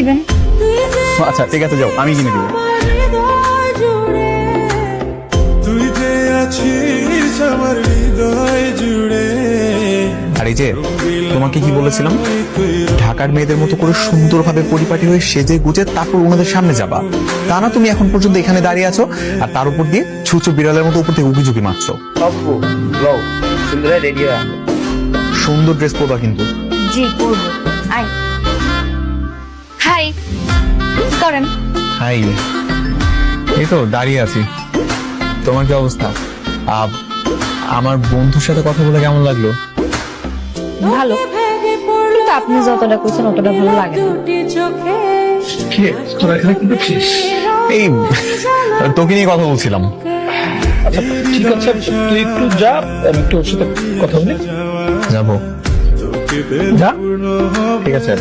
দিবেন। আচ্ছা ঠিক আছে, যাও, আমি কিনে দিব। তুই যে আছিস আমার হৃদয় জুড়ে। আর এই যে তোমাকে কি বলেছিলাম, ঢাকার মেয়েদের মতো করে সুন্দরভাবে পরিপাটি হয়ে সেজে গুজে তারপর ওনাদের সামনে যাবা। তা না তুমি এখন পর্যন্ত এখানে দাঁড়িয়ে আছো আর তার উপর দিয়ে ছুঁচো বিড়ালের মতো উপর থেকে উকি মারছো। সুন্দর ড্রেস পরবা কিন্তু। জি পরবো। আই হাই করেন। হাই, এই তো দাঁড়িয়ে আছি। তোমার কি অবস্থা? আমার বন্ধুর সাথে কথা বলে কেমন লাগলো? ভালো, কিন্তু আপনি যতটা কইছেন অতটা ভালো লাগে না। এই তোকে নিয়ে কথা বলছিলাম। আচ্ছা ঠিক আছে, তুই একটু যা, আমি একটু ওর সাথে কথা বলি। যাবো, যা। ঠিক আছে।